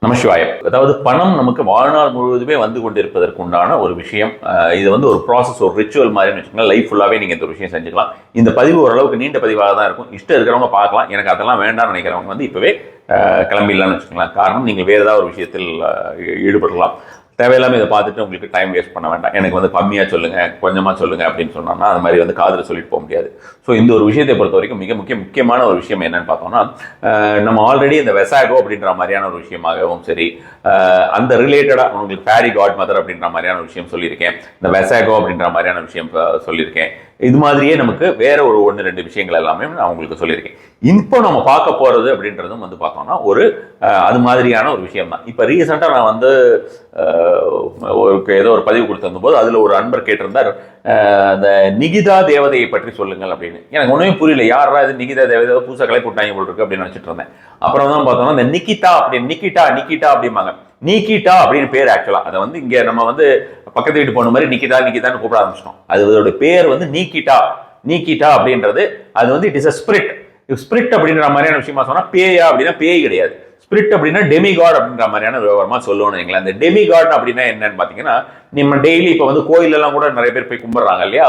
நமசிவாயம். அதாவது பணம் நமக்கு வாழ்நாள் முழுவதுமே வந்து கொண்டிருப்பதற்கு உண்டான ஒரு விஷயம். இது வந்து ஒரு ப்ராசஸ், ஒரு ரிச்சுவல் மாதிரி வச்சுக்கோங்களேன். லைஃப் ஃபுல்லாகவே நீங்கள் இந்த ஒரு விஷயம் செஞ்சுக்கலாம். இந்த பதிவு ஓரளவுக்கு நீண்ட பதிவாக தான் இருக்கும். இஷ்டம் இருக்கிறவங்க பார்க்கலாம். எனக்கு அதெல்லாம் வேண்டாம்னு நினைக்கிறவங்க வந்து இப்போவே கிளம்பிடலாம்னு வச்சுக்கோங்களேன். காரணம், நீங்கள் வேறு ஏதாவது ஒரு விஷயத்தில் ஈடுபடலாம். தேவையில்லாமல் இதை பார்த்துட்டு உங்களுக்கு டைம் வேஸ்ட் பண்ண வேண்டாம். எனக்கு வந்து கம்மியாக சொல்லுங்கள், கொஞ்சமாக சொல்லுங்கள் அப்படின்னு சொன்னோம்னா அது மாதிரி வந்து காதில் சொல்லிட்டு போக முடியாது. ஸோ இந்த ஒரு விஷயத்தை பொறுத்த வரைக்கும் மிக முக்கியமான ஒரு விஷயம் என்னன்னு பார்த்தோம்னா, நம்ம ஆல்ரெடி இந்த வெசாகோ அப்படின்ற மாதிரியான ஒரு விஷயமாகவும் சரி, அந்த ரிலேட்டடாக உங்களுக்கு ஃபேரி காட் மதர் அப்படின்ற மாதிரியான விஷயம் சொல்லியிருக்கேன். இந்த வெசாகோ அப்படின்ற மாதிரியான விஷயம் சொல்லியிருக்கேன். இது மாதிரியே நமக்கு வேற ஒரு 1-2 விஷயங்கள் எல்லாமே நான் உங்களுக்கு சொல்லியிருக்கேன். இப்போ நம்ம பார்க்க போறது அப்படின்றதும் வந்து பார்த்தோம்னா ஒரு அது மாதிரியான ஒரு விஷயம் தான். இப்போ ரீசெண்டாக நான் வந்து ஏதோ ஒரு பதிவு கொடுத்திருந்த போது அதில் ஒரு அன்பர் கேட்டிருந்தார், அந்த நிகிதா தேவதையை பற்றி சொல்லுங்கள் அப்படின்னு. எனக்கு ஒன்றுமே புரியல, யாரா இது நிகிதா தேவதை, புதுசாக கலை போட்டாங்க போல் இருக்கு அப்படின்னு நினச்சிட்டு இருந்தேன். அப்புறம் தான் பார்த்தோம்னா இந்த நிக்கிதா அப்படின்னு நிக்கிட்டா அப்படிம்பாங்க. நீக்கிட்டா அப்படின்னு பேர். ஆக்சுவலா அதை வந்து இங்க நம்ம வந்து பக்கத்து வீட்டு போன மாதிரி நிக்கிதான்னு கூப்பிட ஆரம்பிச்சிட்டோம். அதோட பேர் வந்து நீக்கிட்டா அப்படின்றது. அது வந்து இட் இஸ் அ ஸ்பிரிட் அப்படின்ற மாதிரியான விஷயமா சொன்னா, பேயா அப்படின்னா பேய் கிடையாது. ஸ்பிரிட் அப்படின்னா டெமிகாட் அப்படின்ற மாதிரியான விவரமா சொல்லணும். அந்த டெமிகாட் அப்படின்னா என்னன்னு பாத்தீங்கன்னா, நம்ம டெய்லி இப்ப வந்து கோயில் எல்லாம் கூட நிறைய பேர் போய் கும்பிடுறாங்க இல்லையா,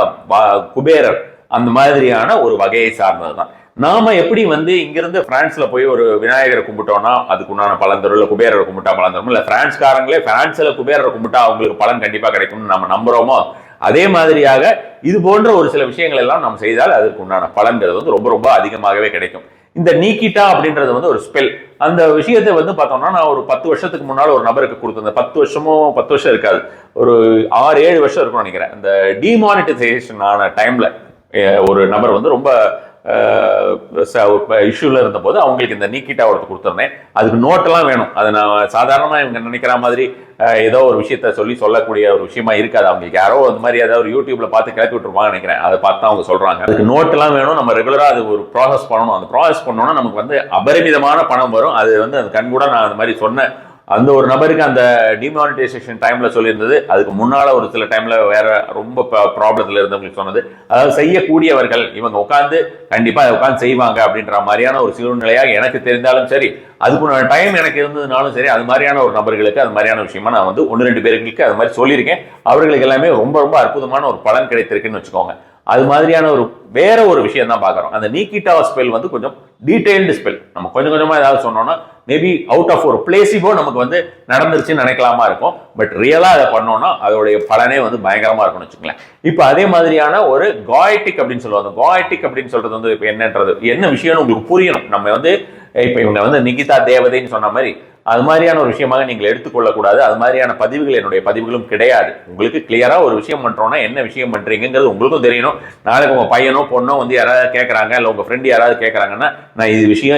குபேரர் அந்த மாதிரியான ஒரு வகையை சார்ந்ததுதான். நாம எப்படி வந்து இங்கிருந்து பிரான்ஸ்ல போய் ஒரு விநாயகரை கும்பிட்டோம்னா அதுக்கு உண்டான பலன் தரும், இல்ல குபேரரை கும்பிட்டா பலன் தரும், இல்ல பிரான்ஸ்காரங்களே பிரான்ஸ்ல குபேரரை கும்பிட்டா அவங்களுக்கு பலன் கண்டிப்பா கிடைக்கும்னு நம்ம நம்புறோமோ, அதே மாதிரியாக இது போன்ற ஒரு சில விஷயங்கள் எல்லாம் நம்ம செய்தால் அதுக்கு உண்டான பலன்கிறது வந்து ரொம்ப ரொம்ப அதிகமாகவே கிடைக்கும். இந்த நீக்கிட்டா அப்படின்றது வந்து ஒரு ஸ்பெல். அந்த விஷயத்தை வந்து பார்த்தோம்னா, நான் ஒரு 10 வருஷத்துக்கு முன்னால் ஒரு நபருக்கு கொடுத்தேன். 10 வருஷம் இருக்காது, ஒரு 6-7 வருஷம் இருக்கும்னு நினைக்கிறேன். இந்த டிமானிட்டைசேஷன் ஆன டைம்ல ஒரு நபர் வந்து ரொம்ப இஷ்யூல இருந்த போது அவங்களுக்கு இந்த நீக்கிட்டா ஒருத்தர் கொடுத்துருந்தேன். அதுக்கு நோட்டெல்லாம் வேணும். அதை நான் சாதாரணமாக இவங்க நினைக்கிற மாதிரி ஏதோ ஒரு விஷயத்த சொல்லக்கூடிய ஒரு விஷயமா இருக்காது. அவங்களுக்கு யாரோ அந்த மாதிரி ஏதாவது யூடியூப்ல பார்த்து கிளப்பி விட்டுருப்பாங்க நினைக்கிறேன். அதை பார்த்து அவங்க சொல்றாங்க. அதுக்கு நோட்டெல்லாம் வேணும். நம்ம ரெகுலரா அது ஒரு ப்ராசஸ் பண்ணணும். அந்த ப்ராசஸ் பண்ணோம்னா நமக்கு வந்து அபரிமிதமான பணம் வரும். அது வந்து அந்த கண் கூட நான் அந்த மாதிரி சொன்னேன். அந்த ஒரு நபருக்கு அந்த டிமானிட்டைசேஷன் டைம்ல சொல்லியிருந்தது. அதுக்கு முன்னால ஒரு சில டைம்ல வேற ரொம்ப ப்ராப்ளத்துல இருந்தவங்களுக்கு சொன்னது. அதாவது செய்யக்கூடியவர்கள் இவங்க உட்காந்து கண்டிப்பா உட்காந்து செய்வாங்க அப்படின்ற மாதிரியான ஒரு சூழ்நிலையாக எனக்கு தெரிந்தாலும் சரி, அதுக்குள்ள டைம் எனக்கு இருந்ததுனாலும் சரி, அது மாதிரியான ஒரு நபர்களுக்கு அது மாதிரியான விஷயமா நான் வந்து 1-2 பேருக்கு அது மாதிரி சொல்லியிருக்கேன். அவர்களுக்கு எல்லாமே ரொம்ப ரொம்ப அற்புதமான ஒரு பலன் கிடைத்திருக்குன்னு வச்சுக்கோங்க. அது மாதிரியான ஒரு வேற ஒரு விஷயம் தான் பார்க்குறோம். அந்த நீக்கிட்டா ஸ்பெல் வந்து கொஞ்சம் டீடைல்டு ஸ்பெல். நம்ம கொஞ்சம் கொஞ்சமா ஏதாவது சொன்னோம்னா மேபி அவுட் ஆஃப் ஒரு பிளேசிபோ நமக்கு வந்து நடந்துருச்சுன்னு நினைக்கலாமா இருக்கும். பட் ரியலா அதை பண்ணோம்னா அதோடைய பலனே வந்து பயங்கரமா இருக்கும்னு வச்சுக்கலாம். இப்போ அதே மாதிரியான ஒரு காய்டிக் அப்படின்னு சொல்லுவாங்க. காய்டிக் அப்படின்னு சொல்றது வந்து இப்போ என்னன்றது என்ன விஷயம்னு உங்களுக்கு புரியணும். நம்ம வந்து இப்போ இவங்க வந்து நிகிதா தேவதைன்னு சொன்ன மாதிரி அது மாதிரியான ஒரு விஷயமாக நீங்கள் எடுத்துக்கொள்ளக்கூடாது. அது மாதிரியான பதிவுகள் என்னுடைய பதிவுகளும் கிடையாது. உங்களுக்கு கிளியரா ஒரு விஷயம் பண்றோம்னா என்ன விஷயம் பண்றீங்கிறது உங்களுக்கும் தெரியணும். நாளைக்கு உங்க பையனோ பொண்ணோ வந்து யாராவது கேட்கறாங்க, இல்லை உங்க ஃப்ரெண்டு யாராவது கேட்கறாங்கன்னா நான்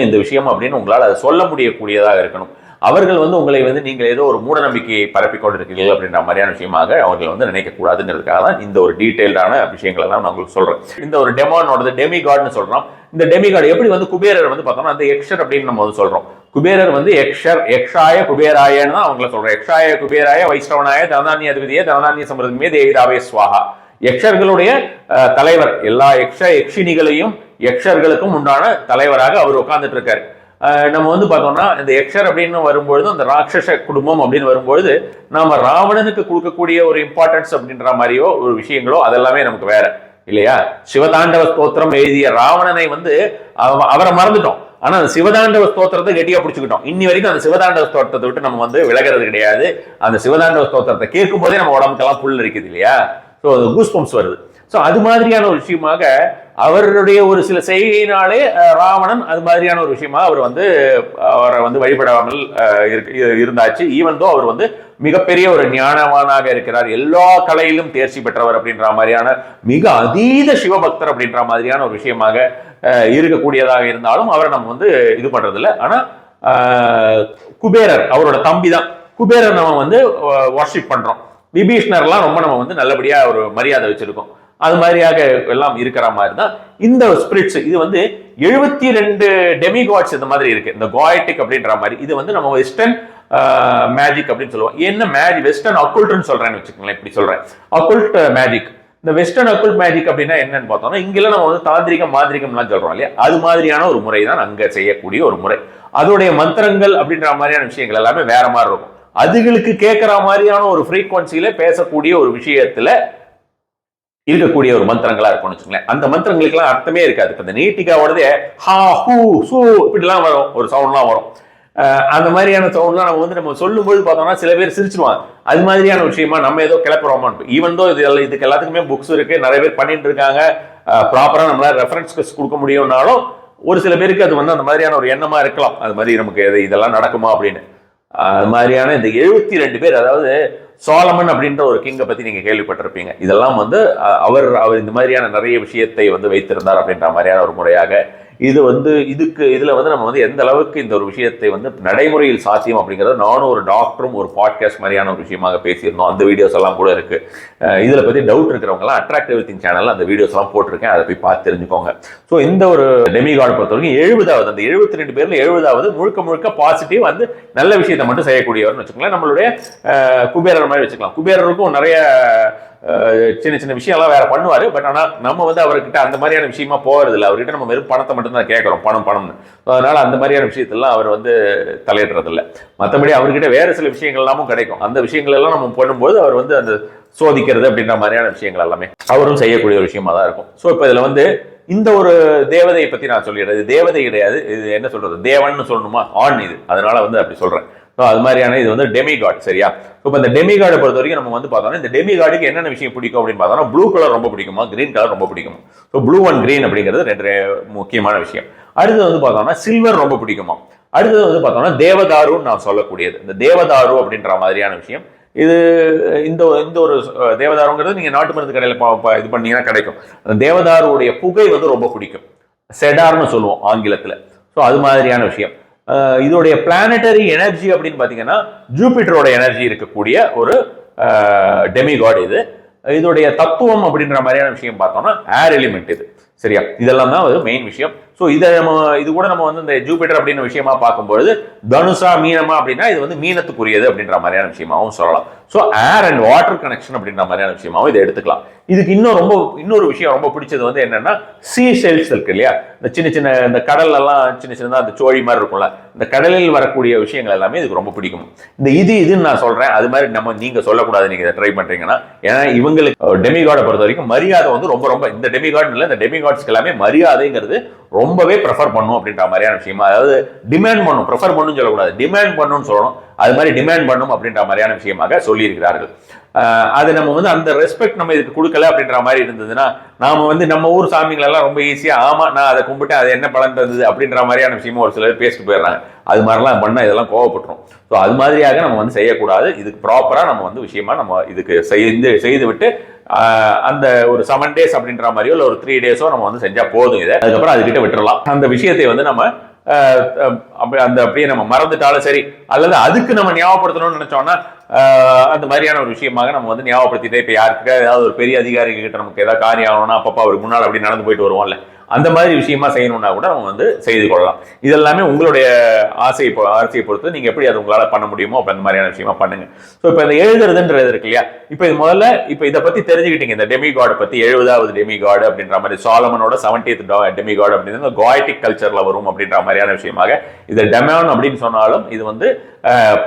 இந்த விஷயம் அப்படின்னு உங்களால் அதை சொல்ல முடியக்கூடியதாக இருக்கணும். அவர்கள் வந்து உங்களை வந்து நீங்கள் ஏதோ ஒரு மூட நம்பிக்கையை பரப்பி கொண்டிருக்கிறீர்கள் அப்படின்ற மாதிரியான விஷயமாக அவர்கள் வந்து நினைக்கக்கூடாதுங்கிறதுக்காக தான் இந்த ஒரு டீடைல்டான விஷயங்களை தான் நான் உங்களுக்கு சொல்றேன். இந்த ஒரு டெமிகாட்னு சொல்றோம். இந்த டெமிகாட் எப்படி வந்து குபேரர் வந்து பார்த்தோம்னா அந்த எக்ஷர் அப்படின்னு நம்ம வந்து சொல்றோம். குபேரர் வந்து யக்ஷாய குபேராயன்னு தான் அவங்கள சொல்றோம். யக்ஷாய குபேராய வைஷ்ணவனாய தனதானிய அதிபதியே தனதானிய சமிருதமே தேவிதாவே ஸ்வாஹா. யக்ஷர்களுடைய தலைவர், எல்லா யக்ஷினிகளையும் யக்ஷர்களுக்கும் உண்டான தலைவராக அவர் உட்கார்ந்துட்டு இருக்காரு. நம்ம வந்து பார்த்தோம்னா இந்த யக்ஷர் அப்படின்னு வரும்பொழுது அந்த ராட்சச குடும்பம் அப்படின்னு வரும்பொழுது நாம ராவணனுக்கு கொடுக்கக்கூடிய ஒரு இம்பார்ட்டன்ஸ் அப்படின்ற மாதிரியோ ஒரு விஷயங்களோ அதெல்லாமே நமக்கு வேற இல்லையா. சிவதாண்டவ ஸ்தோத்திரம் எழுதிய ராவணனை வந்து அவரை மறந்துட்டோம். ஆனா அந்த சிவதாண்டவ ஸ்தோத்திரத்தை கெட்டியா பிடிச்சுக்கிட்டோம். இன்னி வரைக்கும் அந்த சிவதாண்டவ ஸ்தோத்திரத்தை விட்டு நம்ம வந்து விலகிறது கிடையாது. அந்த சிவதாண்டவ ஸ்தோத்திரத்தை கேட்கும் போதே நம்ம உடம்புக்கெல்லாம் புல் இருக்குது இல்லையா. ஸோ கூஸ் பம்ப்ஸ் வருது. ஸோ அது மாதிரியான ஒரு விஷயமாக அவருடைய ஒரு சில செய்கையினாலே ராவணன் அது மாதிரியான ஒரு விஷயமா அவர் வந்து அவரை வந்து வழிபடாமல் இருந்தாச்சு. ஈவன் தோ அவர் வந்து மிகப்பெரிய ஒரு ஞானவானாக இருக்கிறார், எல்லா கலையிலும் தேர்ச்சி பெற்றவர் அப்படின்ற மாதிரியான மிக அதீத சிவபக்தர் அப்படின்ற மாதிரியான ஒரு விஷயமாக இருக்கக்கூடியதாக இருந்தாலும் அவரை நம்ம வந்து இது பண்றது இல்லை. ஆனா குபேரர் அவரோட தம்பி தான். குபேரர் நம்ம வந்து வர்ஷிப் பண்றோம். விபீஷ்ணர்லாம் ரொம்ப நம்ம வந்து நல்லபடியா ஒரு மரியாதை வச்சிருக்கோம். அது மாதிரியாக எல்லாம் இருக்கிற மாதிரி தான் இந்த ஸ்பிரிட்ஸ். இது வந்து 72 டெமிகாட்ஸ் இந்த மாதிரி இருக்கு. இந்த காய்டிக் அப்படின்ற மாதிரி இது வந்து நம்ம வெஸ்டர்ன் மேஜிக் அப்படின்னு சொல்லுவோம். என்ன மேஜிக் வெஸ்டர்ன் அக்குல்ட்னு சொல்றேன்னு வச்சுக்கோங்களேன். இப்படி சொல்றேன் அக்குல்ட் மேஜிக். இந்த வெஸ்டர்ன் அக்குல்ட் மேஜிக் அப்படின்னா என்னன்னு பார்த்தோம்னா, இங்கெல்லாம் நம்ம வந்து தாந்திரிகம் மாதிரிகம்லாம் சொல்றோம் இல்லையா, அது மாதிரியான ஒரு முறை தான் அங்க செய்யக்கூடிய ஒரு முறை. அதோடைய மந்திரங்கள் அப்படின்ற மாதிரியான விஷயங்கள் எல்லாமே வேற மாதிரி இருக்கும். அதுகளுக்கு கேட்கிற மாதிரியான ஒரு ஃப்ரீக்வன்சியில பேசக்கூடிய ஒரு விஷயத்துல இருக்கக்கூடிய ஒரு மந்திரங்களா இருக்கும்னு வச்சுங்களேன். அந்த மந்திரங்களுக்குலாம் அர்த்தமே இருக்காது. இப்ப இந்த நீட்டிக்காவோடதே ஹா ஹூ சூ இப்படிலாம் வரும், ஒரு சவுண்ட்லாம் வரும். அந்த மாதிரியான சவுண்ட்லாம் நம்ம சொல்லும்போது பார்த்தோம்னா சில பேர் சிரிச்சிருவாங்க. அது மாதிரியான விஷயமா நம்ம ஏதோ கிளப்புறோமான்னு. ஈவன் தோ இதுக்கு எல்லாத்துக்குமே புக்ஸ் இருக்கு, நிறைய பேர் பண்ணிட்டு இருக்காங்க, ப்ராப்பரா நம்மளால ரெஃபரன்ஸ் கொடுக்க முடியும்னாலும் ஒரு சில பேருக்கு அது அந்த மாதிரியான ஒரு எண்ணமா இருக்கலாம். அது மாதிரி நமக்கு இதெல்லாம் நடக்குமா அப்படின்னு. அது மாதிரியான இந்த 72 பேர், அதாவது சோலமன் அப்படின்ற ஒரு கிங்கை பத்தி நீங்க கேள்விப்பட்டிருப்பீங்க. இதெல்லாம் அவர் இந்த மாதிரியான நிறைய விஷயத்தை வைத்திருந்தார் அப்படின்ற மாதிரியான ஒரு முறையாக இது இதுல நம்ம எந்த அளவுக்கு இந்த ஒரு விஷயத்தை நடைமுறையில் சாத்தியம் அப்படிங்கறது நானும் ஒரு டாக்டரும் ஒரு பாட்காஸ்ட் மாதிரியான ஒரு விஷயமாக பேசியிருந்தோம். அந்த வீடியோஸ் எல்லாம் கூட இருக்கு. இதுல பத்தி டவுட் இருக்கிறவங்க எல்லாம் அட்ராக்டிவ் எவ்ரிதிங் சேனல்ல அந்த வீடியோஸ் எல்லாம் போட்டிருக்கேன், அதை போய் பார்த்து தெரிஞ்சுக்கோங்க. ஸோ இந்த ஒரு டெமிகாட் பொறுத்த வரைக்கும் 70வது, அந்த 72 பேர்ல 70வது முழுக்க பாசிட்டிவ் நல்ல விஷயத்தை மட்டும் செய்யக்கூடியவர்னு வச்சுக்கலாம். நம்மளுடைய குபேரர் மாதிரி வச்சுக்கலாம். குபேரருக்கும் நிறைய சின்ன சின்ன விஷயம்லாம் வேற பண்ணுவாரு. பட் ஆனா நம்ம அவர்கிட்ட அந்த மாதிரியான விஷயமா போறது இல்லை. அவர்கிட்ட நம்ம வெறும் பணத்தை மட்டும் தான் கேட்கிறோம், பணம்னு. அதனால அந்த மாதிரியான விஷயத்தெல்லாம் அவர் தலையிடுறது இல்லை. மற்றபடி அவர்கிட்ட வேற சில விஷயங்கள் எல்லாமும் கிடைக்கும். அந்த விஷயங்கள் எல்லாம் நம்ம பண்ணும்போது அவர் அந்த சோதிக்கிறது அப்படின்ற மாதிரியான விஷயங்கள் எல்லாமே அவரும் செய்யக்கூடிய ஒரு விஷயமா தான் இருக்கும். ஸோ இப்போ இதுல இந்த ஒரு தேவதையை பத்தி நான் சொல்லிடுறது, தேவதை கிடையாது, இது என்ன சொல்றது, தேவன் சொல்லணுமா, ஆண் இது, அதனால அப்படி சொல்றேன். அது மாதிரியான இது டெமிகாட், சரியா? இப்போ இந்த டெமிகாடை பொறுத்த வரைக்கும் நம்ம பார்த்தோம்னா இந்த டெமிகாடுக்கு என்னென்ன விஷயம் பிடிக்கும் அப்படின்னு பார்த்தோம்னா ப்ளூ கலர் ரொம்ப பிடிக்குமா, கிரீன் கலர் ரொம்ப பிடிக்குமா. ஸோ ப்ளூ அண்ட் கிரீன் அப்படிங்கிறது 2 முக்கியமான விஷயம். அடுத்தது பார்த்தோம்னா சில்வர் ரொம்ப பிடிக்குமா. அடுத்தது பார்த்தோம்னா தேவதாருன்னு நான் சொல்லக்கூடியது, இந்த தேவதாரு அப்படின்ற மாதிரியான விஷயம். இது இந்த ஒரு தேவதாருங்கிறது நீங்க நாட்டு மருந்து கடையில் இது பண்ணீங்கன்னா கிடைக்கும். அந்த தேவதாருடைய புகை ரொம்ப பிடிக்கும், செடார்னு சொல்லுவோம் ஆங்கிலத்தில். ஸோ அது மாதிரியான விஷயம். இதோடைய பிளானட்டரி எனர்ஜி அப்படின்னு பாத்தீங்கன்னா ஜூபிட்டரோட எனர்ஜி இருக்கக்கூடிய ஒரு டெமிகாட் இது. இதோடைய தத்துவம் அப்படின்ற மாதிரியான விஷயம் பார்த்தோம்னா ஏர் எலிமெண்ட் இது, சரியா? இதெல்லாம் தான் மெயின் விஷயம். ஸோ இது கூட நம்ம இந்த ஜூபிட்டர் அப்படின்னு விஷயமா பார்க்கும்போது தனுஷா மீனமா அப்படின்னா இது மீனத்துக்குரியது அப்படின்ற மாதிரியான விஷயமாவும் சொல்லலாம். So air and water connection அப்படின்ற மாதிரியான விஷயமாவும் இதை எடுத்துக்கலாம். இதுக்கு இன்னொரு விஷயம் ரொம்ப பிடிச்சது என்னன்னா சீ ஷெல்ஸ் இருக்கு இல்லையா, இந்த சின்ன இந்த கடல் எல்லாம் சின்னதா அந்த சோழி மாதிரி இருக்கும்ல, இந்த கடலில் வரக்கூடிய விஷயங்கள் எல்லாமே இதுக்கு ரொம்ப பிடிக்கும். இதுன்னு நான் சொல்றேன், அது மாதிரி நீங்க சொல்லக்கூடாது நீங்க இதை ட்ரை பண்றீங்கன்னா. ஏன்னா இவங்களுக்கு டெமிகாடை பொறுத்த வரைக்கும் மரியாதை ரொம்ப இந்த டெமிகாட் இல்லை, இந்த டெமிகாட்ஸ்க்கு எல்லாமே மரியாதைங்கிறது ரொம்பவே ப்ரெஃபர் பண்ணும் அப்படின்ற மாதிரியான விஷயமா. அதாவது டிமாண்ட் பண்ணும், ப்ரெஃபர் பண்ணும் சொல்லக்கூடாது, டிமாண்ட் பண்ணும்னு சொல்லணும். அது மாதிரி டிமாண்ட் பண்ணும் அப்படின்ற மாதிரியான விஷயமாக சொல்லி இருக்கிறார்கள். அது நம்ம அந்த ரெஸ்பெக்ட் நம்ம இதுக்கு கொடுக்கல அப்படின்ற மாதிரி இருந்ததுன்னா நாம நம்ம ஊர் சாமிகள் எல்லாம் ரொம்ப ஈஸியா ஆமா நான் அதை கும்பிட்டு அது என்ன பலன் தந்தது அப்படின்ற மாதிரியான விஷயமும் ஒரு சிலர் பேசிட்டு போயிடுறாங்க. அது மாதிரிலாம் பண்ணா இதெல்லாம் கோவப்பட்டுரும். ஸோ அது மாதிரியாக நம்ம செய்யக்கூடாது. இதுக்கு ப்ராப்பரா நம்ம விஷயமா நம்ம இதுக்கு செய்து விட்டு அந்த ஒரு 7 days அப்படின்ற மாதிரியோ இல்லை ஒரு 3 days நம்ம செஞ்சா போதும். இதை அதுக்கப்புறம் அதுகிட்ட விட்டுறலாம். அந்த விஷயத்தை நம்ம அப்படியே நம்ம மறந்துட்டாலும் சரி, அல்லது அதுக்கு நம்ம ஞாபகப்படுத்தணும்னு நினைச்சோம்னா அந்த மாதிரியான ஒரு விஷயமாக நம்ம ஞாபகப்படுத்திட்டே இப்ப யாருக்கு ஏதாவது ஒரு பெரிய அதிகாரிகள் கிட்ட நமக்கு ஏதாவது காரியம் ஆகணும்னா அப்பப்போ அவருக்கு முன்னால் அப்படி நடந்து போயிட்டு வருவோம்ல, அந்த மாதிரி விஷயமா செய்யணும்னா கூட நம்ம செய்து கொள்ளலாம். இதெல்லாமே உங்களுடைய ஆசையை பொறுத்து நீங்க எப்படி அது உங்களால பண்ண முடியுமோ அப்ப அந்த மாதிரியான விஷயமா பண்ணுங்க. ஸோ இப்போ இந்த எழுதுறதுன்றது இருக்கு இல்லையா, இப்போ இது முதல்ல இதை பத்தி தெரிஞ்சுக்கிட்டீங்க. இந்த டெமிகாட் பத்தி 70வது டெமிகாட் அப்படின்ற மாதிரி, சாலமனோட 70th டெமிகாட் அப்படின்றது காய்டிக் கல்ச்சர்ல வரும் அப்படின்ற மாதிரியான விஷயமாக. இது டெமான் அப்படின்னு சொன்னாலும் இது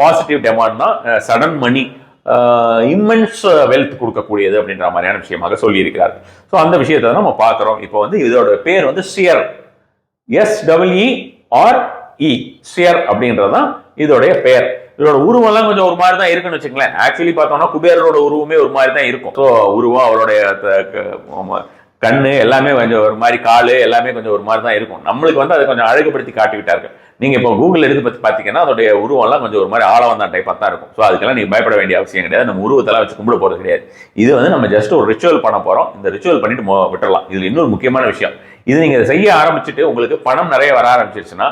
பாசிட்டிவ் டெமான் தான், சடன் மணி, இம்மென்ஸ் வெல்த் கொடுக்கக்கூடியது அப்படின்ற மாதிரியான விஷயமாக சொல்லி இருக்கிறார். ஸோ அந்த விஷயத்தை நம்ம பார்க்கிறோம். இப்போ இதோட பேர் சியர், SERE, சியர் அப்படின்றதான் இதோடைய பேர். இதோட உருவம் எல்லாம் கொஞ்சம் ஒரு மாதிரி தான் இருக்குன்னு வச்சுங்களேன். ஆக்சுவலி பார்த்தோம்னா குபேரரோட உருவமே ஒரு மாதிரி தான் இருக்கும். ஸோ உருவம், அவருடைய கண்ணு எல்லாமே கொஞ்சம் ஒரு மாதிரி, காலு எல்லாமே கொஞ்சம் ஒரு மாதிரி தான் இருக்கும். நம்மளுக்கு அதை கொஞ்சம் அழகுபடுத்தி காட்டி விட்டார்கள். நீங்க இப்போ கூகுள் எடுத்து பத்தி பாத்தீங்கன்னா அதோடைய உருவம் எல்லாம் கொஞ்சம் ஒரு மாதிரி ஆழம் தான் டைப்பா தான் இருக்கும். ஸோ அதுக்கெல்லாம் நீங்க பயப்பட வேண்டிய அவசியம் கிடையாது. நம்ம உருவத்தெல்லாம் வச்சு கும்பிட போறது கிடையாது. இது நம்ம ஜஸ்ட் ஒரு ரிச்சுவல் பண்ண போறோம். இந்த ரிச்சுவல் பண்ணிட்டு விட்டுறலாம். இதுல இன்னொரு முக்கியமான விஷயம், இது நீங்க செய்ய ஆரம்பிச்சுட்டு உங்களுக்கு பணம் நிறைய வர ஆரம்பிச்சிருச்சுன்னா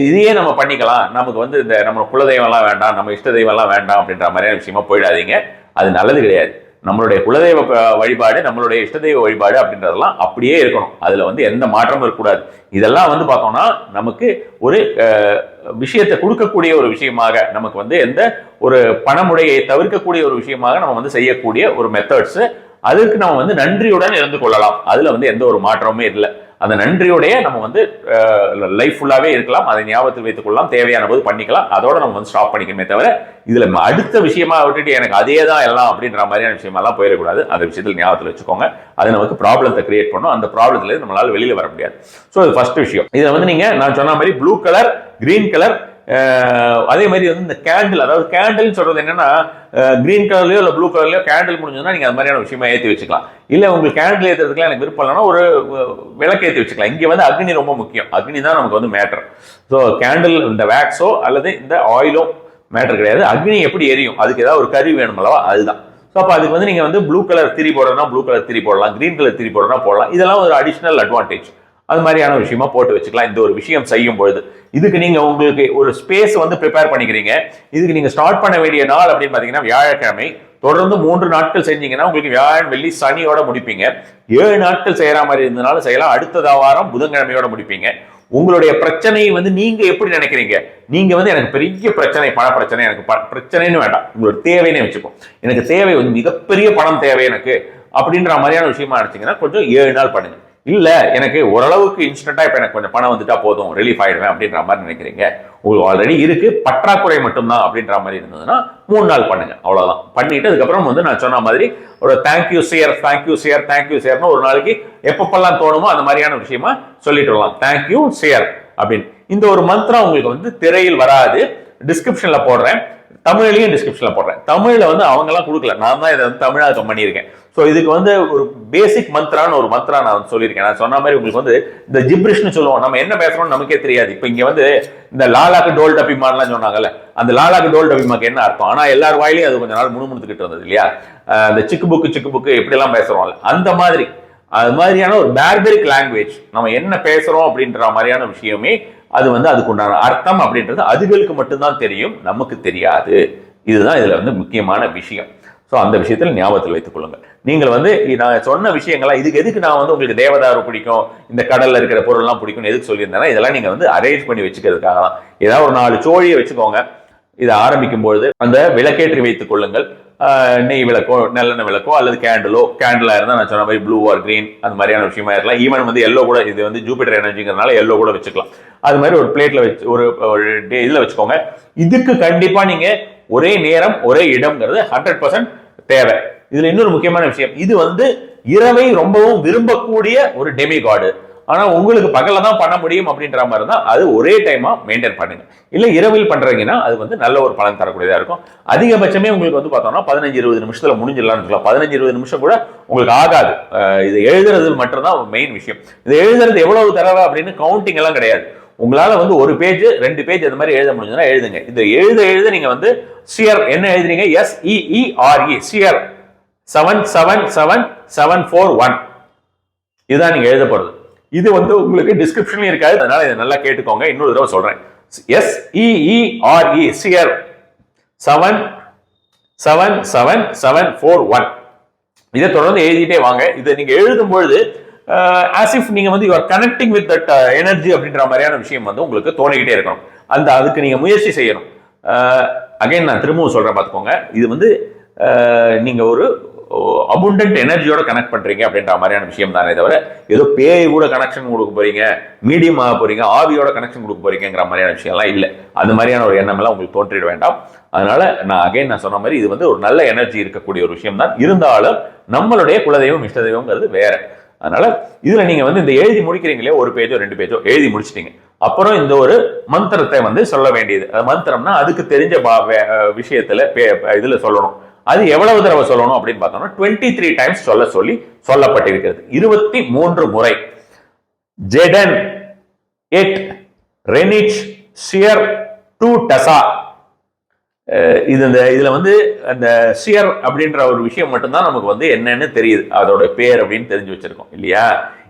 இதையே நம்ம பண்ணிக்கலாம். நமக்கு இந்த நம்ம குலதெய்வம் எல்லாம் வேண்டாம், நம்ம இஷ்ட தெய்வம் எல்லாம் வேண்டாம் அப்படின்ற மாதிரியான விஷயமா போயிடாதீங்க. அது நல்லது கிடையாது. நம்மளுடைய குலதெய்வ வழிபாடு, நம்மளுடைய இஷ்ட தெய்வ வழிபாடு அப்படின்றதெல்லாம் அப்படியே இருக்கணும். அதுல எந்த மாற்றமும் இருக்கக்கூடாது. இதெல்லாம் பார்த்தோம்னா நமக்கு ஒரு விஷயத்தை கொடுக்கக்கூடிய ஒரு விஷயமாக, நமக்கு எந்த ஒரு பணமுடையை தவிர்க்கக்கூடிய ஒரு விஷயமாக நம்ம செய்யக்கூடிய ஒரு மெத்தட்ஸ். அதுக்கு நம்ம நன்றியுடன் இருந்து கொள்ளலாம். அதுல எந்த ஒரு மாற்றமுமே இல்லை. அந்த நன்றியோடைய நம்ம வந்து லைஃப் ஃபுல்லாவே இருக்கலாம், அதை ஞாபகத்தில் வைத்துக் கொள்ளலாம், தேவையான போது பண்ணிக்கலாம், அதோட நம்ம வந்து ஸ்டாப் பண்ணிக்கணுமே தவிர இதுல அடுத்த விஷயமா விட்டுட்டு எனக்கு அதே தான் எல்லாம் அப்படின்ற மாதிரியான விஷயமெல்லாம் போயிடக்கூடாது. அந்த விஷயத்தில் ஞாபகத்தில் வச்சுக்கோங்க. அது நமக்கு ப்ராப்ளத்தை கிரியேட் பண்ணும். அந்த ப்ராப்ளத்துல நம்மளால வெளியில வர முடியாது. ஸோ இது ஃபர்ஸ்ட் விஷயம். இதை வந்து நீங்க நான் சொன்ன மாதிரி ப்ளூ கலர், கிரீன் கலர், அதே மாதிரி வந்து இந்த கேண்டில், அதாவது கேண்டில் சொல்றது என்னன்னா கிரீன் கலர்லயோ இல்ல ப்ளூ கலர்லயோ கேண்டில் முடிஞ்சதுன்னா நீங்க அது மாதிரியான விஷயமா ஏற்றி வச்சுக்கலாம். இல்ல உங்களுக்கு கேண்டில் ஏற்றுறதுக்குலாம் எனக்கு விருப்பம் இல்லைன்னா ஒரு விளக்கு ஏற்றி வச்சுக்கலாம். இங்க வந்து அக்னி ரொம்ப முக்கியம். அக்னி தான் நமக்கு வந்து மேட்டர். ஸோ கேண்டில் இந்த வேக்ஸோ அல்லது இந்த ஆயிலோ மேட்டர் கிடையாது. அக்னி எப்படி எரியும், அதுக்கு ஏதாவது ஒரு கறி வேணும் அல்லவா, அதுதான். ஸோ அப்போ அதுக்கு வந்து நீங்க வந்து ப்ளூ கலர் திரி போடுறதுனா ப்ளூ கலர் திரி போடலாம், கிரீன் கலர் திரி போடுறதுனா போடலாம். இதெல்லாம் ஒரு அடிஷனல் அட்வான்டேஜ். அது மாதிரியான விஷயமா போட்டு வச்சுக்கலாம். இந்த ஒரு விஷயம் செய்யும் பொழுது இதுக்கு நீங்க உங்களுக்கு ஒரு ஸ்பேஸ் வந்து ப்ரிப்பேர் பண்ணிக்கிறீங்க. இதுக்கு நீங்க ஸ்டார்ட் பண்ண வேண்டிய நாள் அப்படின்னு பாத்தீங்கன்னா வியாழக்கிழமை. தொடர்ந்து 3 நாட்கள் செஞ்சீங்கன்னா உங்களுக்கு வியாழன், வெள்ளி, சனியோட முடிப்பீங்க. 7 நாட்கள் செய்யற மாதிரி இருந்தனாலும் செய்யலாம். அடுத்த வாரம் புதன்கிழமையோட முடிப்பீங்க. உங்களுடைய பிரச்சனையை வந்து நீங்க எப்படி நினைக்கிறீங்க, நீங்க வந்து எனக்கு பெரிய பிரச்சனை, பண பிரச்சனை, எனக்கு பிரச்சனைன்னு வேண்டாம், உங்களோட தேவைன்னு வச்சுப்போம். எனக்கு தேவை வந்து மிகப்பெரிய பணம் தேவை எனக்கு அப்படின்ற மாதிரியான விஷயமா நினைச்சீங்கன்னா கொஞ்சம் 7 நாள் பண்ணுங்க. இல்ல எனக்கு ஓரளவுக்கு இன்ஸ்டன்டா இப்ப எனக்கு கொஞ்சம் பணம் வந்துட்டா போதும், ரிலீஃப் ஆயிடுவேன் அப்படின்ற மாதிரி நினைக்கிறீங்க, உங்களுக்கு ஆல்ரெடி இருக்கு, பற்றாக்குறை மட்டும்தான் அப்படின்ற மாதிரி இருந்ததுன்னா 3 நாள் பண்ணுங்க. அவ்வளவுதான். பண்ணிட்டு அதுக்கப்புறம் வந்து நான் சொன்ன மாதிரி ஒரு தேங்க்யூ சேர், தேங்க்யூ சேர், தேங்க்யூ சேர்னு ஒரு நாளைக்கு எப்பப்பெல்லாம் தோணுமோ அந்த மாதிரியான விஷயமா சொல்லிட்டு வரலாம். தேங்க்யூ சேர் அப்படின்னு. இந்த ஒரு மந்திரம் உங்களுக்கு வந்து திரையில் வராது, டிஸ்கிரிப்ஷன்ல போடுறேன், தமிழ்லையும் டிஸ்கிரிப்ஷன்ல போடுறேன். தமிழ்ல வந்து அவங்க எல்லாம் கொடுக்கல, நான் தான் இதை வந்து தமிழாக்கம் பண்ணியிருக்கேன். ஸோ இதுக்கு வந்து ஒரு பேசிக் மந்த்ரான்னு ஒரு மந்த்ரா நான் வந்து சொல்லியிருக்கேன். நான் சொன்ன மாதிரி உங்களுக்கு வந்து இந்த ஜிப்ரிஷ்னு சொல்லுவோம், நம்ம என்ன பேசுறோம்னு நமக்கே தெரியாது. இப்போ இங்க வந்து இந்த லாலாக்கு டோல் டப்பிமான்லாம் சொன்னாங்கல்ல, அந்த லாலாக்கு டோல் டப்பிமாக்கு என்ன அர்த்தம், ஆனா எல்லார் வாயிலையும் அது கொஞ்ச நாள் முணுமுணுத்துக்கிட்டு வந்தது இல்லையா, அந்த சிக்கு புக்கு எப்படி எல்லாம் பேசுறோம்ல, அந்த மாதிரி அது மாதிரியான ஒரு பார்பரிக் லாங்குவேஜ். நம்ம என்ன பேசுறோம் அப்படின்ற மாதிரியான விஷயமே அது வந்து அதுக்கு உண்டான அர்த்தம் அப்படின்றது அதுகளுக்கு மட்டும்தான் தெரியும், நமக்கு தெரியாது. இதுதான் இதுல வந்து முக்கியமான விஷயம். ஸோ அந்த விஷயத்தில் ஞாபகத்தில் வைத்துக் கொள்ளுங்கள். நீங்கள் வந்து நான் சொன்ன விஷயங்கள்லாம் இதுக்கு எதுக்கு நான் வந்து உங்களுக்கு தேவதாரு பிடிக்கும், இந்த கடல்ல இருக்கிற பொருள்லாம் பிடிக்கும் எதுக்கு சொல்லியிருந்தேன்னா இதெல்லாம் நீங்க வந்து அரேஞ்ச் பண்ணி வச்சுக்கிறதுக்காக தான். ஏதாவது ஒரு 4 சோழியை வச்சுக்கோங்க. இதை ஆரம்பிக்கும் பொழுது அந்த விளக்கேற்றி வைத்துக் கொள்ளுங்கள். நெய் விளக்கோ, நல்லெண்ணெய் விளக்கோ அல்லது கேண்டிலா இருந்தால் நான் சொன்ன மாதிரி ப்ளூ ஆர் கிரீன் அந்த மாதிரியான விஷயமா இருக்கலாம். ஈவன் வந்து எல்லோ கூட, இது வந்து ஜூபிட்டர் எனர்ஜிங்கிறதுனால எல்லோ கூட வச்சுக்கலாம். அது மாதிரி ஒரு பிளேட்ல வச்சு ஒரு இதுல வச்சுக்கோங்க. இதுக்கு கண்டிப்பா நீங்க ஒரே நேரம் ஒரே இடம்ங்கிறது 100% தேவை. இதுல இன்னொரு முக்கியமான விஷயம், இது வந்து இரவை ரொம்பவும் விரும்பக்கூடிய ஒரு டெமிகாடு. ஆனா உங்களுக்கு பகல்ல தான் பண்ண முடியும் அப்படின்ற மாதிரி இருந்தா அது ஒரே டைமா மெயின்டைன் பண்ணுங்க. இல்ல இரவில் பண்றீங்கன்னா அது வந்து நல்ல ஒரு பலன் தரக்கூடியதா இருக்கும். அதிகபட்சமே உங்களுக்கு வந்து பார்த்தோம்னா 15-20 நிமிஷத்துல முடிஞ்சிடலாம்னு இருக்கலாம். 15-20 நிமிஷம் கூட உங்களுக்கு ஆகாது. இது எழுதுறது மட்டும்தான் மெயின் விஷயம். இது எழுதுறது எவ்வளவு தடவை அப்படின்னு கவுண்டிங் எல்லாம் கிடையாது. உங்களால வந்து 1 பேஜ் 2 பேஜ் அது மாதிரி எழுத முடிஞ்சதுன்னா எழுதுங்க. இது எழுத நீங்க வந்து சியர் என்ன எழுதுறீங்க, SEERE சியர் 777741 இதுதான் நீங்க எழுத போறது. இது வந்து உங்களுக்கு டிஸ்கிரிப்ஷன்லயும் இருக்காது, அதனால இதை நல்லா கேட்டுக்கோங்க. இன்னொரு தடவை சொல்றேன், SEERE சியர் 777741 இதை தொடர்ந்து எழுதிட்டே வாங்க. இதை நீங்க எழுதும் பொழுது as if நீங்க வந்து you are connecting with that energy அப்படின்ற மாதிரியான விஷயம் வந்து உங்களுக்கு தோணிக்கிட்டே இருக்கணும். அதுக்கு நீங்க முயற்சி செய்யணும். அகைன் நான் திரும்பவும் சொல்றேன், பார்த்துக்கோங்க. இது வந்து நீங்க ஒரு அபுண்டன்ட் எனர்ஜியோட கனெக்ட் பண்றீங்க அப்படின்ற மாதிரியான விஷயம் தானே தவிர ஏதோ பேய் கூட கனெக்ஷன் கொடுக்க போறீங்க, மீடியம் ஆக போறீங்க, ஆவியோட கனெக்ஷன் கொடுக்க போறீங்கிற மாதிரியான விஷயம்லாம் இல்லை. அது மாதிரியான ஒரு எண்ணம் எல்லாம் உங்களுக்கு தோன்றிட வேண்டாம். அதனால நான் சொன்ன மாதிரி இது வந்து ஒரு நல்ல எனர்ஜி இருக்கக்கூடிய ஒரு விஷயம் தான். இருந்தாலும் நம்மளுடைய குலதெய்வம் இஷ்ட தெய்வம்ங்கிறது வேற. அதனால இதுல நீங்க வந்து இந்த எழுதி முடிக்கிறீங்களே, 1 பேஜோ 2 பேஜோ எழுதி முடிச்சிட்டீங்க. அப்புறம் இந்த ஒரு மந்திரத்தை வந்து சொல்ல வேண்டியது. மந்திரம்னா அதுக்கு தெரிஞ்ச விஷயத்துல இதுல சொல்லணும். அது எவ்வளவு தடவை சொல்லணும் அப்படின்னு பார்த்தோம்னா 23 டைம்ஸ் சொல்லப்பட்டிருக்கிறது. 23 முறை. ஜெடன் எட் ரெனிச் சியர் டு டசா. இதுல வந்து அந்த சியர் அப்படின்ற ஒரு விஷயம் மட்டும்தான் நமக்கு வந்து என்னன்னு தெரியுது, அதோட பேர் அப்படின்னு தெரிஞ்சு வச்சிருக்கோம் இல்லையா.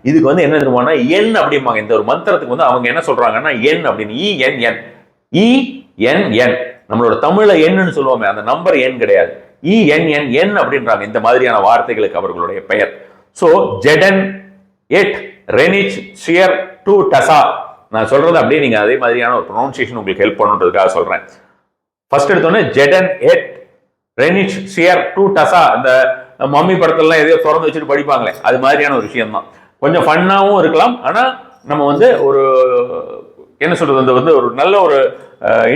இதுக்கு வந்து என்ன தெரியுமானா என் அப்படிம்பாங்க. இந்த ஒரு மந்திரத்துக்கு வந்து அவங்க என்ன சொல்றாங்கன்னா என் அப்படின்னு, ENN நம்மளோட தமிழ்ல என்னு சொல்லுவோமே, அந்த நம்பர் எண் கிடையாது, ENN அப்படின்றாங்க. இந்த மாதிரியான வார்த்தைகளுக்கு அவர்களுடைய பெயர். சோ ஜெடன் எட் ரெனிச் சியர் டு டசா. நான் சொல்றது அப்படியே நீங்க அதே மாதிரியான ஒரு ப்ரொனன்சியேஷன் உங்களுக்கு ஹெல்ப் பண்ணுறதுக்காக சொல்றேன். ஃபர்ஸ்ட் எடுத்தோன்னே ஜெடன் எட் ரெனிச் சியர் டு டசா. அந்த மம்மி படத்துல எதையோ திறந்து வச்சுட்டு படிப்பாங்களே, அது மாதிரியான ஒரு விஷயம் தான். கொஞ்சம் ஃபன்னாகவும் இருக்கலாம். ஆனால் நம்ம வந்து ஒரு என்ன சொல்றது, அந்த வந்து ஒரு நல்ல ஒரு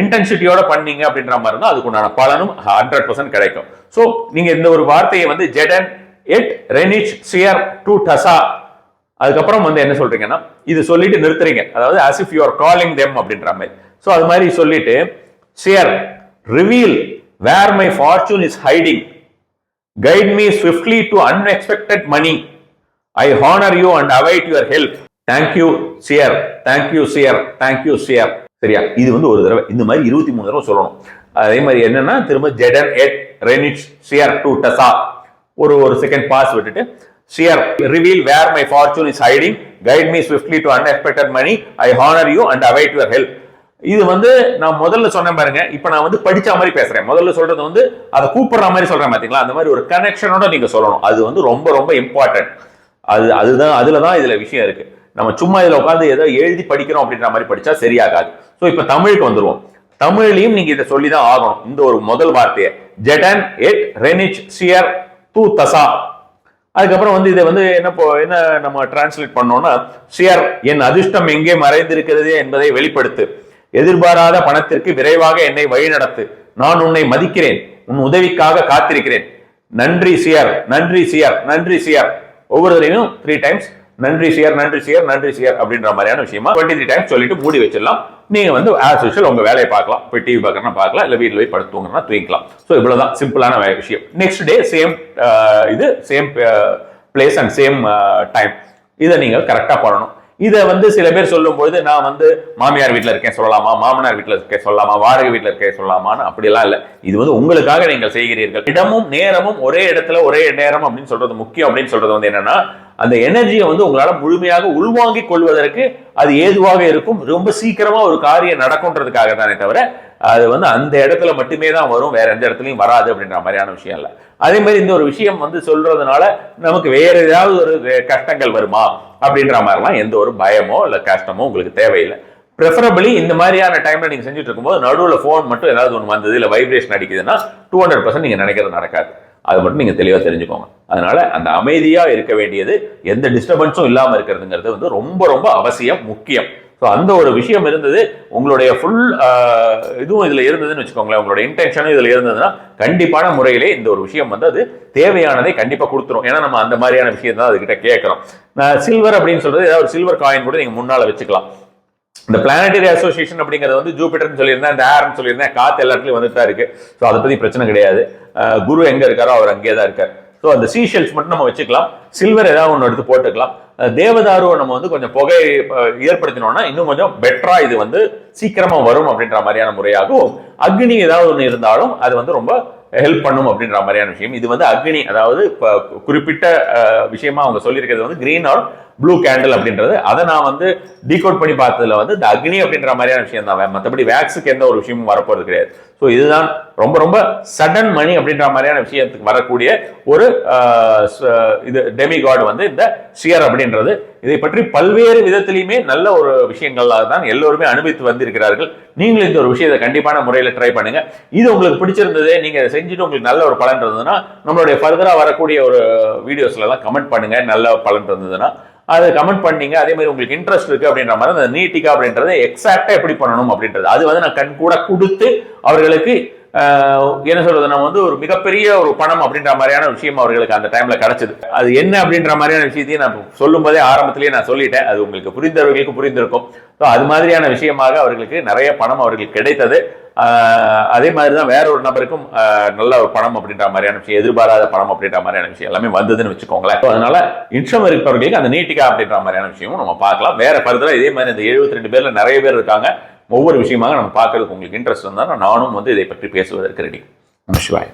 இன்டென்சிட்டியோட பண்ணீங்க அப்படின்ற மாதிரி இருந்தால் அதுக்குண்டான பலனும் 100% கிடைக்கும். ஸோ நீங்க இந்த ஒரு வார்த்தையை வந்து ஜெடன் எட் ரெனிச் சியர் டு டசா, அதுக்கப்புறம் வந்து என்ன சொல்றீங்கன்னா இது சொல்லிட்டு நிறுத்துறீங்க, அதாவது as if you are calling them அப்படின்ற மாதிரி. ஸோ அது மாதிரி சொல்லிட்டு sire reveal where my fortune is hiding, guide me swiftly to unexpected money, I honour you and await your help, thank you sire, thank you sire, thank you sire. சரியா? இது வந்து ஒரு தடவை இந்த மாதிரி 23 தடவை சொல்லணும். அதே மாதிரி என்னன்னா திரும்ப ஜெடன் எட் ரெனிச் சியர் டு டசா, ஒரு செகண்ட் பாஸ் விட்டுட்டு sire reveal where my fortune is hiding, guide me swiftly to unexpected money, I honour you and await your help. இது வந்து நான் முதல்ல சொன்னேன் பாருங்க, இப்ப நான் வந்து படிச்ச மாதிரி பேசுறேன். முதல்ல சொல்றது வந்து அதை கூப்பிடுற மாதிரி சொல்றேன் பாத்தீங்களா, அந்த மாதிரி ஒரு கனெக்ஷனோட நீங்க சொல்லணும். அது வந்து ரொம்ப ரொம்ப இம்பார்ட்டன்ட். அதுலதான் இதுல விஷயம் இருக்கு. நம்ம சும்மா இதுல உட்காந்து ஏதோ எழுதி படிக்கிறோம் அப்படின்ற மாதிரி படிச்சா சரியாகாது. ஸோ இப்ப தமிழுக்கு வந்துருவோம். தமிழ்லையும் நீங்க இதை சொல்லிதான் ஆகணும். இந்த ஒரு முதல் வார்த்தையை ஜெடன் எட் ரெனிச் சியர் டு தசா, அதுக்கப்புறம் வந்து இதை வந்து என்ன நம்ம டிரான்ஸ்லேட் பண்ணோம்னா சியர் என் அதிர்ஷ்டம் எங்கே மறைந்திருக்கிறது என்பதை வெளிப்படுத்து, எதிர்பாராத பணத்திற்கு விரைவாக என்னை வழிநடத்து, நான் உன்னை மதிக்கிறேன், உன் உதவிக்காக காத்திருக்கிறேன், நன்றி சியர், நன்றி சியர், நன்றி சியர். ஒவ்வொரு தடவையும் 3 டைம்ஸ் நன்றி சியர், நன்றி சியர், நன்றி சியர் அப்படின்ற மாதிரியான விஷயமா 23 டைம்ஸ் சொல்லிட்டு மூடி வச்சிடலாம். நீங்க வந்து ஆஸ் யூஷுவல் உங்க வேலையை பார்க்கலாம். போய் டிவி பார்க்கறனா பார்க்கலாம், இல்ல வீட்டில் போய் படுத்து தூங்கணும்னா தூங்கிக்கலாம். ஸோ இவ்வளவுதான் சிம்பிளான விஷயம். Next day same same place and same time, இதை நீங்க கரெக்டா பண்ணணும். இதை வந்து சில பேர் சொல்லும் பொழுது நான் வந்து மாமியார் வீட்டில் இருக்கேன் சொல்லலாமா, மாமனார் வீட்டில் இருக்கேன் சொல்லலாமா, வாடகை வீட்டில் இருக்கேன் சொல்லலாமான்னு அப்படிலாம் இல்லை. இது வந்து உங்களுக்காக நீங்கள் செய்கிறீர்கள். இடமும் நேரமும் ஒரே இடத்துல ஒரே நேரம் அப்படின்னு சொல்றது முக்கியம். அப்படின்னு சொல்றது வந்து என்னன்னா அந்த எனர்ஜியை வந்து உங்களால முழுமையாக உள்வாங்கிக் கொள்வதற்கு அது ஏதுவாக இருக்கும். ரொம்ப சீக்கிரமா ஒரு காரியம் நடக்கும்ன்றதுக்காக தானே தவிர அது வந்து அந்த இடத்துல மட்டுமே தான் வரும், வேற எந்த இடத்துலையும் வராது அப்படின்ற மாதிரியான விஷயம் இல்லை. அதே மாதிரி இந்த ஒரு விஷயம் வந்து சொல்றதுனால நமக்கு வேற ஏதாவது ஒரு கஷ்டங்கள் வருமா அப்படின்ற மாதிரிலாம் எந்த ஒரு பயமோ இல்லை கஷ்டமோ உங்களுக்கு தேவையில்லை. ப்ரெஃபரபிளி இந்த மாதிரியான டைம்ல நீங்க செஞ்சுட்டு இருக்கும்போது நடுவில் ஃபோன் மட்டும் ஏதாவது ஒன்று வந்தது இல்லை வைப்ரேஷன் அடிக்குதுன்னா 200% நீங்க நினைக்கிறது நடக்காது. அது மட்டும் நீங்க தெளிவாக தெரிஞ்சுக்கோங்க. அதனால அந்த அமைதியா இருக்க வேண்டியது, எந்த டிஸ்டர்பன்ஸும் இல்லாமல் இருக்கிறதுங்கிறது வந்து ரொம்ப ரொம்ப அவசியம், முக்கியம். ஸோ அந்த ஒரு விஷயம் இருந்தது, உங்களுடைய ஃபுல் இதுவும் இதுல இருந்ததுன்னு வச்சுக்கோங்களேன், உங்களோட இன்டென்ஷனும் இதுல இருந்ததுன்னா கண்டிப்பான முறையிலே இந்த ஒரு விஷயம் வந்து அது தேவையானதை கண்டிப்பா கொடுத்துரும். ஏன்னா நம்ம அந்த மாதிரியான விஷயம் தான் அதுகிட்ட கேட்கிறோம். சில்வர் அப்படின்னு சொல்றது ஏதாவது ஒரு சில்வர் காயின் கூட நீங்க முன்னால வச்சுக்கலாம். இந்த பிளானட்டரி அசோசியேஷன் அப்படிங்கிறது வந்து ஜூபிட்டர்னு சொல்லியிருந்தேன், இந்த ஏர்னு சொல்லியிருந்தேன், காத்து எல்லா இடத்துலையும் வந்துட்டு தான் இருக்கு. ஸோ அதை பத்தி பிரச்சனை கிடையாது. குரு எங்க இருக்காரோ அவர் அங்கேயே தான் இருக்கார். ஸோ அந்த சீஷெல்ஸ் மட்டும் நம்ம வச்சுக்கலாம். சில்வர் ஏதாவது ஒன்று எடுத்து போட்டுக்கலாம். தேவதாருவை நம்ம வந்து கொஞ்சம் புகை ஏற்படுத்தினோம்னா இன்னும் கொஞ்சம் பெட்டரா இது வந்து சீக்கிரமா வரும் அப்படின்ற மாதிரியான முறையாகவும், அக்னி ஏதாவது ஒன்று இருந்தாலும் அது வந்து ரொம்ப ஹெல்ப் பண்ணும் அப்படின்ற மாதிரியான விஷயம். இது வந்து அக்னி, அதாவது குறிப்பிட்ட விஷயமா அவங்க சொல்லியிருக்கிறது வந்து கிரீன் ஆர் ப்ளூ கேண்டில் அப்படின்றது. அதை நான் வந்து டீகோட் பண்ணி பார்த்ததுல வந்து இந்த அக்னி அப்படின்ற மாதிரியான விஷயம் தான், மற்றபடி வேக்ஸுக்கு எந்த ஒரு விஷயமும் வரப்போறது கிடையாது. ஸோ இதுதான் ரொம்ப ரொம்ப சடன் மணி அப்படின்ற மாதிரியான விஷயத்துக்கு வரக்கூடிய ஒரு இது டெமிகாட் வந்து இந்த சியர் அப்படின்றது. இதை பற்றி பல்வேறு விதத்திலையுமே நல்ல ஒரு விஷயங்களாக தான் எல்லோருமே அனுபவித்து வந்திருக்கிறார்கள். நீங்களும் இந்த ஒரு விஷயத்தை கண்டிப்பான முறையில் ட்ரை பண்ணுங்க. இது உங்களுக்கு பிடிச்சிருந்தது, நீங்க செஞ்சுட்டு உங்களுக்கு நல்ல ஒரு பலன் இருந்ததுன்னா நம்மளுடைய ஃபர்தரா வரக்கூடிய ஒரு வீடியோஸ்ல எல்லாம் கமெண்ட் பண்ணுங்க. நல்ல பலன் இருந்ததுன்னா அதை கமெண்ட் பண்ணீங்க. அதே மாதிரி உங்களுக்கு இன்ட்ரெஸ்ட் இருக்கு அப்படின்ற மாதிரி அந்த நீட்டிக்கா அப்படின்றது எக்ஸாக்டா எப்படி பண்ணணும் அப்படின்றது அது வந்து நான் கண் கூட கொடுத்து அவர்களுக்கு என்ன சொல்றது, நம்ம வந்து ஒரு மிகப்பெரிய ஒரு பணம் அப்படின்ற மாதிரியான விஷயம் அவர்களுக்கு அந்த டைம்ல கிடைச்சது. அது என்ன அப்படின்ற மாதிரியான விஷயத்தையும் நான் சொல்லும் போதே ஆரம்பத்திலேயே நான் சொல்லிட்டேன். அது உங்களுக்கு புரிந்தவர்களுக்கு புரிந்திருக்கும். அது மாதிரியான விஷயமாக அவர்களுக்கு நிறைய பணம் அவர்களுக்கு கிடைத்தது. அதே மாதிரிதான் வேற ஒரு நபருக்கும் நல்ல ஒரு பணம் அப்படின்ற மாதிரியான விஷயம், எதிர்பாராத பணம் அப்படின்ற மாதிரியான விஷயம் எல்லாமே வந்ததுன்னு வச்சுக்கோங்களேன். அதனால இன்ட்ரம் இருப்பவர்களுக்கு அந்த நீட்டிக்கா அப்படின்ற மாதிரியான விஷயமும் நம்ம பார்க்கலாம். வேற ஃபர்தரா இதே மாதிரி இந்த 72 பேர்ல நிறைய பேர் இருக்காங்க. ஒவ்வொரு விஷயமாக நம்ம பார்க்கறதுக்கு உங்களுக்கு இன்ட்ரெஸ்ட் இருந்தால் நானும் வந்து இதை பற்றி பேசுவதற்கு ரெடி. நம சிவாய.